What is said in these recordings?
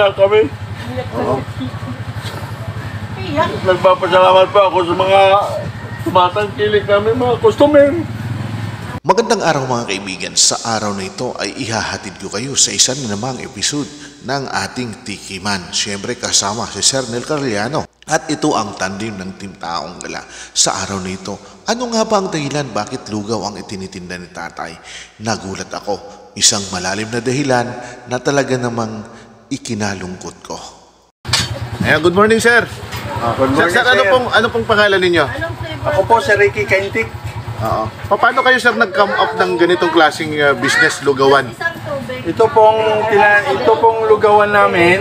na kami. Nagpapasalamat pa ako sa mga tumatangkilik namin mga customer. Magandang araw mga kaibigan. Sa araw na ito ay ihahatid ko kayo sa isa na namang episode ng ating Tikiman. Siyempre kasama si Sir Nel Carliano. At ito ang tandem ng Team Taong Gala. Sa araw na ito, ano nga ba ang dahilan bakit lugaw ang itinitinda ni tatay? Nagulat ako. Isang malalim na dahilan na talaga namang ikinalungkot ko. Ayan, good morning sir. Good morning, Sir, ano pong pangalan ninyo? Ako po si Ricky Kaintik. Oo. Paano kayo sir nag-come up ng ganitong klaseng business lugawan? Ito pong lugawan namin.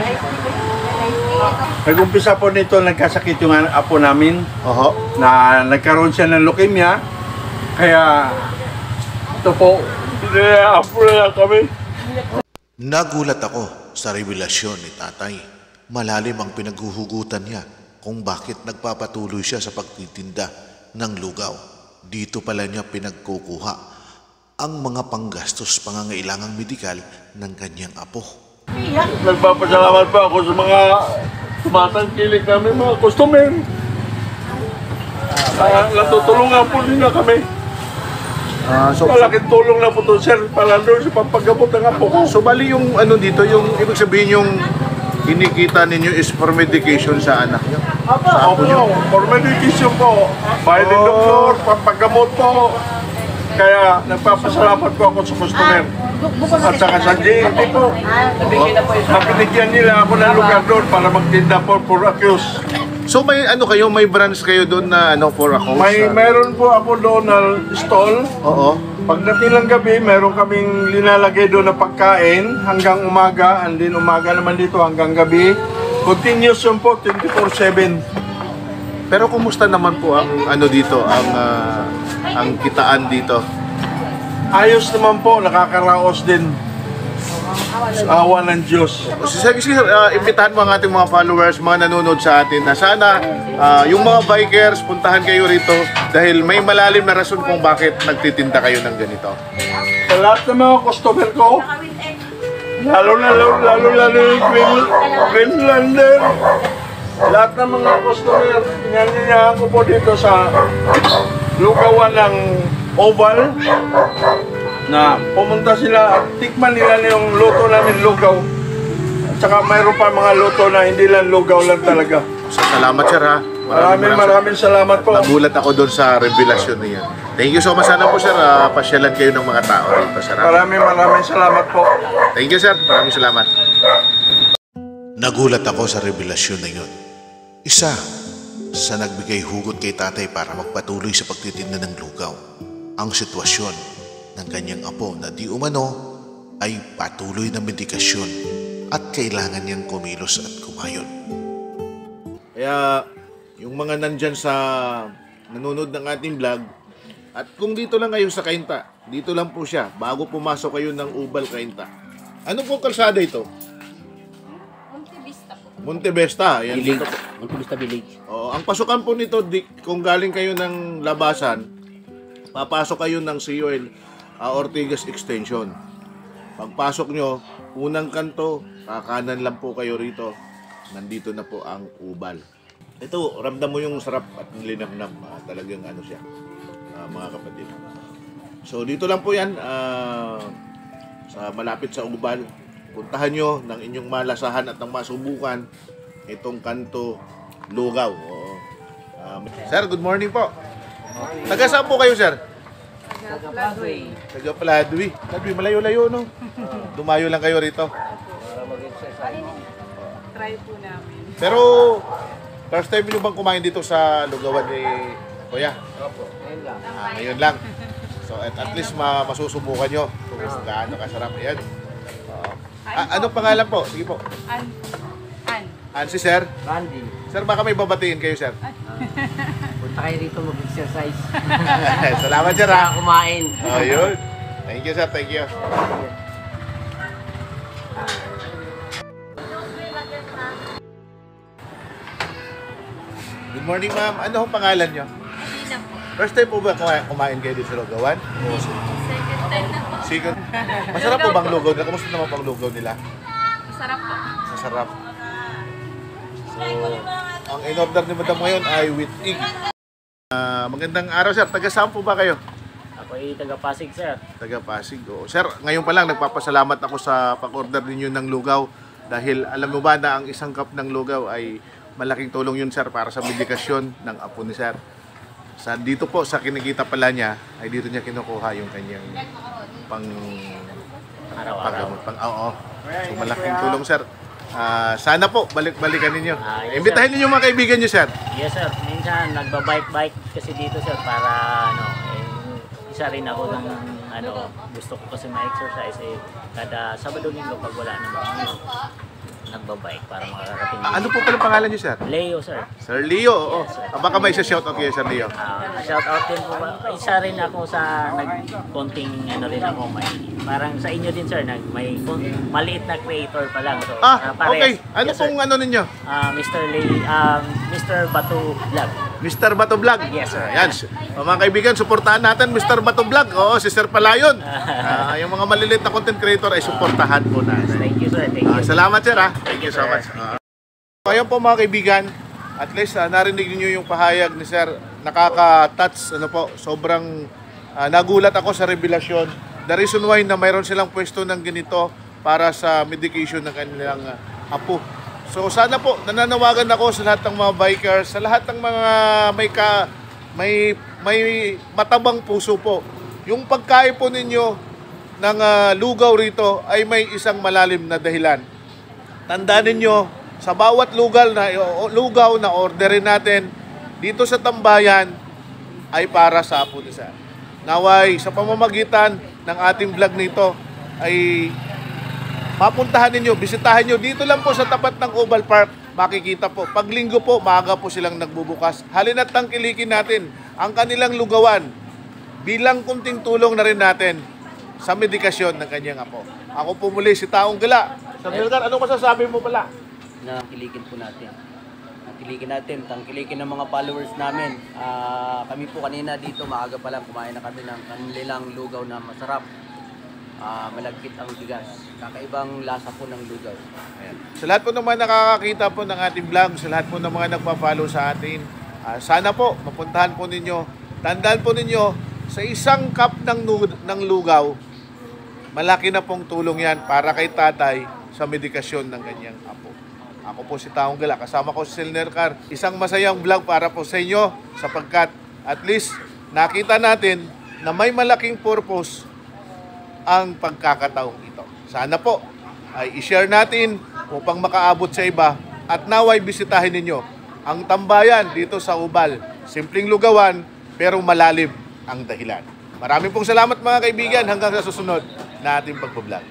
Nag-umpisa po nito, nagkasakit yung apo namin. Na nagkaroon siya ng leukemia. Kaya ito po, apo na kami. Nagulat ako sa revelasyon ni tatay. Malalim ang pinaghuhugutan niya kung bakit nagpapatuloy siya sa pagtitinda ng lugaw. Dito pala niya pinagkukuha ang mga panggastos pangangailangang medikal ng kanyang apo. Nagpapasalamat pa ako sa mga tumatangkilik namin mga customer. Natutulungan po nila kami. Malaking tulong na po ito, sir, para doon sa pampagamot ng apo. So bali yung ano dito, yung ibig sabihin yung kinikita ninyo is for medication sa anak niyo? Sa apo niyo? For medication po. Bayad ng doktor, pampagamot po. Kaya nagpapasalamat po ako sa customer. At saka sa GNT po. Napinigyan nila ako ng lugar doon para magtinda po for accused. So may ano kayo, may branch kayo doon na ano for accused? Mayroon po ako doon na stall. Oo. Pagdating ng gabi, meron kaming linalagay doon na pagkain hanggang umaga, and then umaga naman dito hanggang gabi. Continuous yun po, 24/7. Pero kumusta naman po ang ano dito, ang kitaan dito? Ayos naman po, nakakaraos din. Awa ng Diyos. Sir, imbitahan mo ang ating mga followers, mga nanonood sa atin na sana yung mga bikers, puntahan kayo rito dahil may malalim na rason kung bakit nagtitinda kayo ng ganito. Sa lahat ng mga customer ko, lalo yung Greenlander, lahat ng mga customer, pinanyayahan ko po dito sa lugawan ng Oval na pumunta sila at tikman nila yung luto namin lugaw. At saka mayroon pa mga luto na hindi lang lugaw lang talaga. So, salamat sir ha. Maraming salamat po. Nagulat ako doon sa revelasyon niya. Thank you so much. Sana po sir, pasyalan kayo ng mga tao dito. Maraming salamat po. Thank you sir. Maraming salamat. Nagulat ako sa revelasyon na yun. Isa sa nagbigay hugot kay tatay para magpatuloy sa pagtitinda ng lugaw. Ang sitwasyon ng kanyang apo na di umano ay patuloy na medikasyon at kailangan niyang kumilos at kumayon. Kaya yung mga nandyan sa nanonood ng ating vlog, at kung dito lang kayo sa Cainta, dito lang po siya, bago pumasok kayo ng Ubal, Cainta. Ano pong kalsada ito? Montevista po. Montevista. Yan Village. dito po. Montevista Village. Ang pasukan po nito, kung galing kayo ng labasan, papasok kayo ng COL Ortigas Extension. Pagpasok nyo, unang kanto, kakanan lang po kayo rito. Nandito na po ang Ubal. Ito, ramdam mo yung sarap at linamnam. Talagang ano siya, mga kapatid. So dito lang po yan, sa malapit sa Ubal. Puntahan nyo ng inyong malasahan at ng masubukan itong kanto lugaw. Sir, good morning po. Taga saan po kayo, sir? Taga Pladway. Taga Pladway. Pladway, malayo-layo, no? Dumayo lang kayo rito. Try po namin. Pero, first time nyo bang kumain dito sa lugawan ni Kuya? Opo, ayun lang. Ngayon lang. So, at least masusubukan nyo kung gaano kasarap. Ayan. Anong pangalan po? Sige po. An. Si Sir? Randy, Sir, baka may babatiin kayo, Sir. punta kayo rito mag-exercise. Salamat, Sir, ha? Kumain. Ayun. Thank you, Sir. Thank you. Good morning, ma'am. Ano ang pangalan nyo? Hindi na po. First time po ba kumain kayo dito sa lugawan? Second time na po. Second. Masarap po bang lugaw nila? Kamusta naman pang lugaw nila? Masarap po. Masarap. So, ang in-order ni Madam ngayon ay with egg. Magandang araw sir, taga saan po ba kayo? Ako ay taga-Pasig, sir. Taga Pasig. Oo. Sir, ngayon pa lang nagpapasalamat ako sa pag-order ninyo ng lugaw dahil alam mo ba na ang isang cup ng lugaw ay malaking tulong yun sir para sa medikasyon ng apo ni sir. Dito po sa kinikita pala niya ay dito niya kinukuha yung kanyang pang Araw-araw. oo. So malaking tulong sir. Sana po balik-balikan ninyo. Yes, Imbitahin ninyo mga kaibigan niyo sir. Yes, sir. Minsan, nagbabike-bike kasi dito, sir, para, isa rin ako ng, gusto ko kasi ma-exercise, kada Sabado-Linggo pag wala naman, nagbabike para makakarating. Ano po pala pangalan niyo sir? Leo, sir. Sir Leo, oo. Baka may isa-shoutout kayo Sir Leo. Shout out din po ba? Isa rin ako sa konting rin ako parang sa inyo din sir maliit na creator pa lang so Okay. Ano yes, sir. pong ano ninyo? Mr. Bato Vlog. Mr. Bato Vlog. Yes, sir. Ayan. Mga kaibigan, suportahan natin Mr. Bato Vlog. Oo, si Sir Palayon. Yung mga maliliit na content creator ay suportahan po natin. Thank you sir. Thank you. Salamat sir ha. Thank you so sir. much. Ngayon po mga kaibigan, at least narinig niyo yung pahayag ni Sir. Nakaka-touch, sobrang nagulat ako sa revelasyon. The reason why na mayroon silang pwesto ng ganito para sa medication ng kanilang apo. So sana po, nananawagan ako sa lahat ng mga bikers, sa lahat ng mga may matabang puso po. Yung pagkain po ninyo ng lugaw rito ay may isang malalim na dahilan. Tandaan ninyo, sa bawat lugaw na orderin natin dito sa tambayan ay para sa apo ni Sir. Naway, sa pamamagitan ng ating vlog nito ay mapuntahan ninyo, bisitahin nyo dito lang po sa tapat ng Oval Park. Makikita po, pag linggo po, maaga po silang nagbubukas. Halina't tangkilikin natin ang kanilang lugawan bilang kunting tulong na rin natin sa medikasyon ng kanyang apo. Ako po muli si Taong Gala. Sir Milgar, ano masasabi mo pala? Tangkilikin po natin. Tangkilikin ng mga followers namin. Kami po kanina dito, maaga pa lang, kumain na kami ng kanilang lugaw na masarap. Malagkit ang bigas. Kakaibang lasa po ng lugaw. Ayan. Sa lahat po naman nakakakita po ng ating vlog, sa lahat po ng mga nagpa-follow sa atin, sana po, mapuntahan po ninyo. Tandaan po ninyo, sa isang cup ng lugaw, malaki na pong tulong yan para kay tatay sa medikasyon ng kanyang apo. Ako po si Taong Gala, kasama ko si Selnercar. Isang masayang vlog para po sa inyo sapagkat at least nakita natin na may malaking purpose ang pagkakataong ito. Sana po ay i-share natin upang makaabot sa iba at naway bisitahin ninyo ang tambayan dito sa Ubal. Simpleng lugawan pero malalim ang dahilan. Maraming pong salamat mga kaibigan hanggang sa susunod na ating pagbablog.